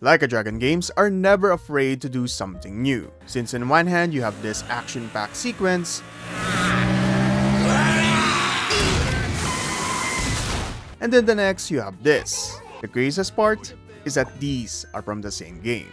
Like a Dragon games are never afraid to do something new, since on one hand you have this action-packed sequence, and then the next you have this. The craziest part is that these are from the same game.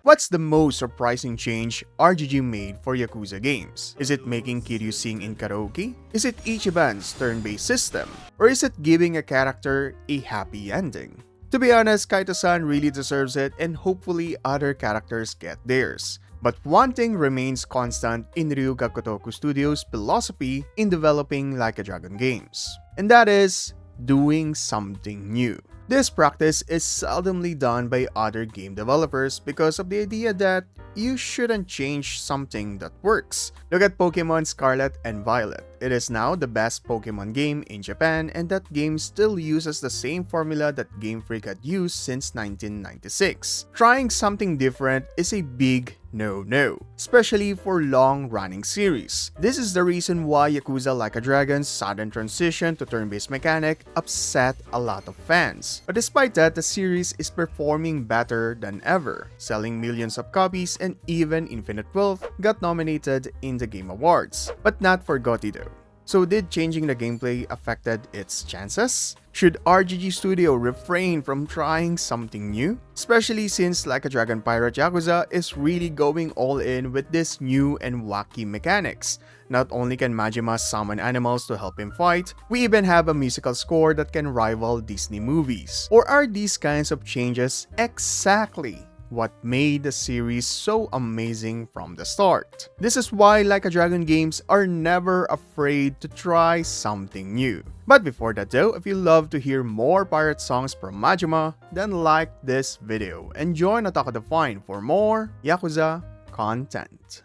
What's the most surprising change RGG made for Yakuza games? Is it making Kiryu sing in karaoke? Is it Ichiban's turn-based system? Or is it giving a character a happy ending? To be honest, Kaito-san really deserves it, and hopefully other characters get theirs. But one thing remains constant in Ryuga Gotoku Studios' philosophy in developing Like a Dragon games, and that is doing something new. This practice is seldomly done by other game developers because of the idea that you shouldn't change something that works. Look at Pokemon Scarlet and Violet. It is now the best Pokemon game in Japan, and that game still uses the same formula that Game Freak had used since 1996. Trying something different is a big no-no, especially for long-running series. This is the reason why Yakuza Like a Dragon's sudden transition to turn-based mechanic upset a lot of fans. But despite that, the series is performing better than ever, selling millions of copies, and even Infinite Wealth got nominated in the Game Awards, but not for GOTY though. So did changing the gameplay affected its chances? Should RGG Studio refrain from trying something new? Especially since Like a Dragon Pirate Yakuza is really going all in with this new and wacky mechanics. Not only can Majima summon animals to help him fight, we even have a musical score that can rival Disney movies. Or are these kinds of changes exactly what made the series so amazing from the start? This is why Like a Dragon games are never afraid to try something new. But before that though, if you love to hear more pirate songs from Majima, then like this video and join Otaku Define for more Yakuza content.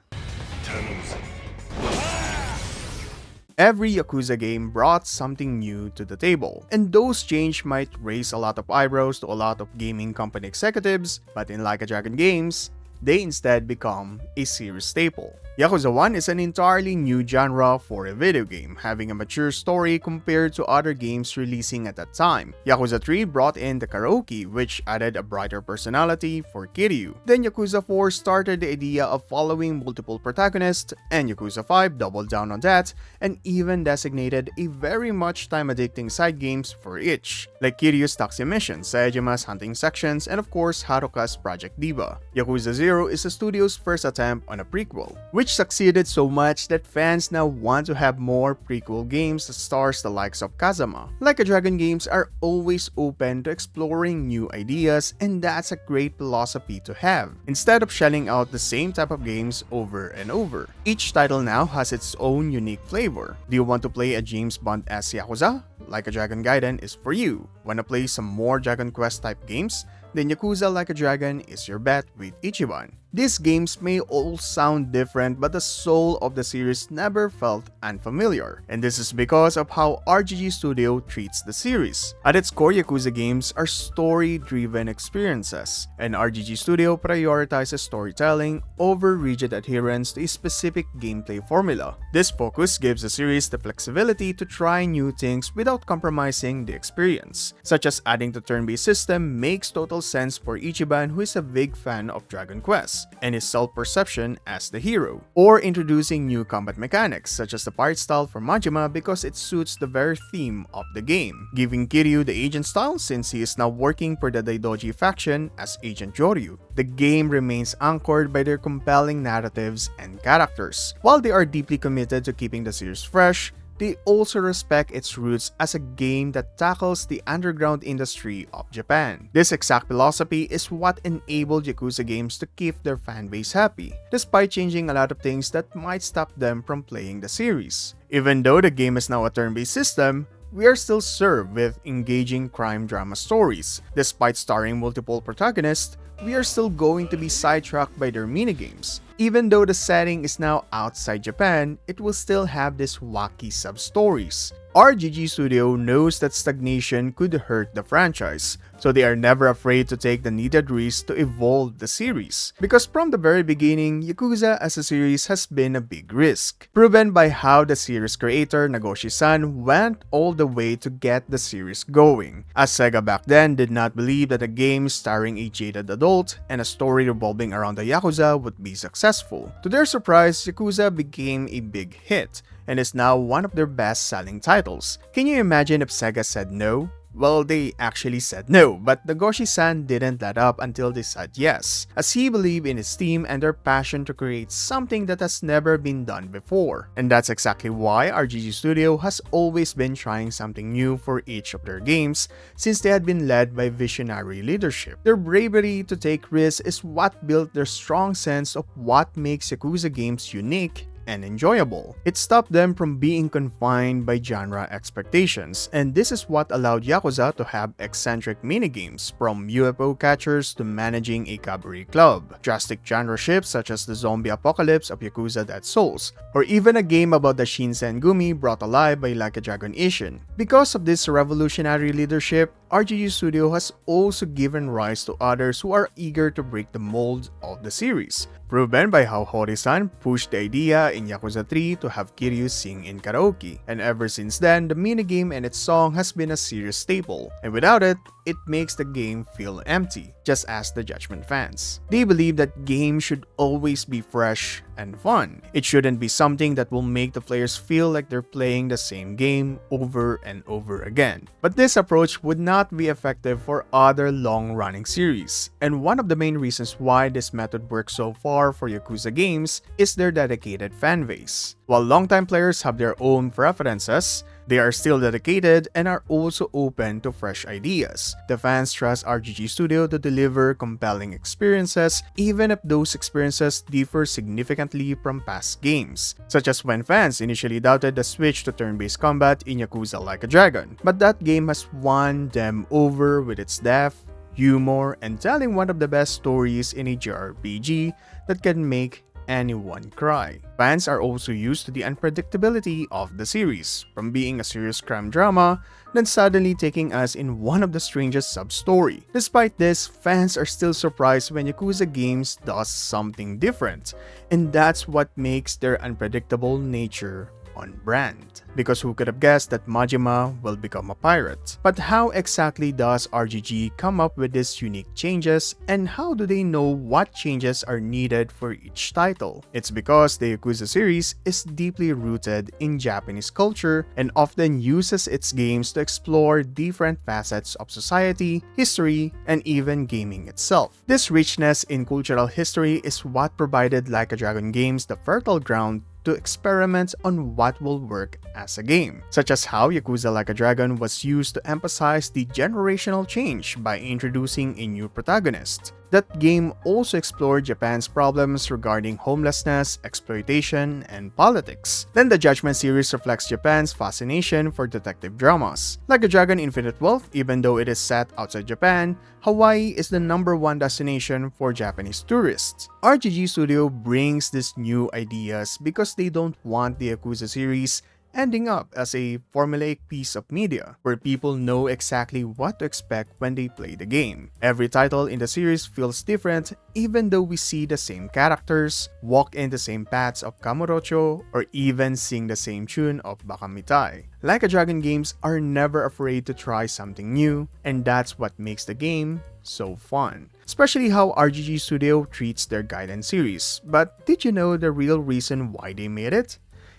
Every Yakuza game brought something new to the table, and those changes might raise a lot of eyebrows to a lot of gaming company executives, but in Like a Dragon games, they instead become a series staple. Yakuza 1 is an entirely new genre for a video game, having a mature story compared to other games releasing at that time. Yakuza 3 brought in the karaoke, which added a brighter personality for Kiryu. Then Yakuza 4 started the idea of following multiple protagonists, and Yakuza 5 doubled down on that, and even designated a very much time-addicting side games for each, like Kiryu's Taxi Mission, Saejima's Hunting Sections, and of course Haruka's Project Diva. Yakuza 0 is the studio's first attempt on a prequel, which succeeded so much that fans now want to have more prequel games that stars the likes of Kazama. Like a Dragon games are always open to exploring new ideas, and that's a great philosophy to have, instead of shelling out the same type of games over and over. Each title now has its own unique flavor. Do you want to play a James Bond-esque Yakuza? Like a Dragon Gaiden is for you. Wanna play some more Dragon Quest type games? Then Yakuza Like a Dragon is your bet with Ichiban. These games may all sound different, but the soul of the series never felt unfamiliar, and this is because of how RGG Studio treats the series. At its core, Yakuza games are story-driven experiences, and RGG Studio prioritizes storytelling over rigid adherence to a specific gameplay formula. This focus gives the series the flexibility to try new things without compromising the experience, such as adding the turn-based system makes total sense for Ichiban, who is a big fan of Dragon Quest and his self-perception as the hero, or introducing new combat mechanics such as the pirate style for Majima because it suits the very theme of the game, giving Kiryu the agent style since he is now working for the Daidoji faction as Agent Joryu. The game remains anchored by their compelling narratives and characters. While they are deeply committed to keeping the series fresh, they also respect its roots as a game that tackles the underground industry of Japan. This exact philosophy is what enabled Yakuza games to keep their fanbase happy, despite changing a lot of things that might stop them from playing the series. Even though the game is now a turn-based system, we are still served with engaging crime drama stories. Despite starring multiple protagonists, we are still going to be sidetracked by their minigames. Even though the setting is now outside Japan, it will still have these wacky sub-stories. RGG Studio knows that stagnation could hurt the franchise, so they are never afraid to take the needed risk to evolve the series. Because from the very beginning, Yakuza as a series has been a big risk, proven by how the series creator Nagoshi-san went all the way to get the series going, as Sega back then did not believe that a game starring a jaded adult and a story revolving around the Yakuza would be successful. To their surprise, Yakuza became a big hit, and is now one of their best-selling titles. Can you imagine if Sega said no? Well, they actually said no, but Nagoshi-san didn't let up until they said yes, as he believed in his team and their passion to create something that has never been done before. And that's exactly why RGG Studio has always been trying something new for each of their games, since they had been led by visionary leadership. Their bravery to take risks is what built their strong sense of what makes Yakuza games unique and enjoyable. It stopped them from being confined by genre expectations, and this is what allowed Yakuza to have eccentric minigames, from UFO catchers to managing a cabaret club, drastic genre shifts such as the zombie apocalypse of Yakuza Dead Souls, or even a game about the Shinsengumi brought alive by Like a Dragon Ishin. Because of this revolutionary leadership, RGG Studio has also given rise to others who are eager to break the mold of the series, proven by how Hori-san pushed the idea in Yakuza 3 to have Kiryu sing in karaoke, and ever since then, the minigame and its song has been a serious staple, and without it, it makes the game feel empty. Just ask the Judgment fans. They believe that games should always be fresh and fun. It shouldn't be something that will make the players feel like they're playing the same game over and over again. But this approach would not be effective for other long-running series, and one of the main reasons why this method works so far for Yakuza games is their dedicated fanbase. While longtime players have their own preferences, they are still dedicated and are also open to fresh ideas. The fans trust RGG Studio to deliver compelling experiences, even if those experiences differ significantly from past games, such as when fans initially doubted the switch to turn-based combat in Yakuza Like a Dragon. But that game has won them over with its depth, humor, and telling one of the best stories in a JRPG that can make anyone cry. Fans are also used to the unpredictability of the series, from being a serious crime drama, then suddenly taking us in one of the strangest sub-story. Despite this, fans are still surprised when Yakuza games does something different, and that's what makes their unpredictable nature on brand. Because who could have guessed that Majima will become a pirate? But how exactly does RGG come up with these unique changes, and how do they know what changes are needed for each title? It's because the Yakuza series is deeply rooted in Japanese culture and often uses its games to explore different facets of society, history, and even gaming itself. This richness in cultural history is what provided Like a Dragon games the fertile ground to experiment on what will work as a game, such as how Yakuza Like a Dragon was used to emphasize the generational change by introducing a new protagonist. That game also explored Japan's problems regarding homelessness, exploitation, and politics. Then the Judgment series reflects Japan's fascination for detective dramas. Like a Dragon Infinite Wealth, even though it is set outside Japan, Hawaii is the #1 destination for Japanese tourists. RGG Studio brings these new ideas because they don't want the Yakuza series ending up as a formulaic piece of media, where people know exactly what to expect when they play the game. Every title in the series feels different, even though we see the same characters, walk in the same paths of Kamurocho, or even sing the same tune of Bakamitai. Like a Dragon games are never afraid to try something new, and that's what makes the game so fun. Especially how RGG Studio treats their Gaiden series. But did you know the real reason why they made it?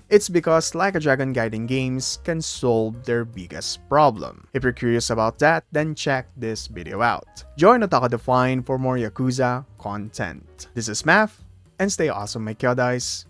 It's because Like a Dragon Gaiden games can solve their biggest problem. If you're curious about that, then check this video out. Join Otaku Define for more Yakuza content. This is Math, and stay awesome my kyodais.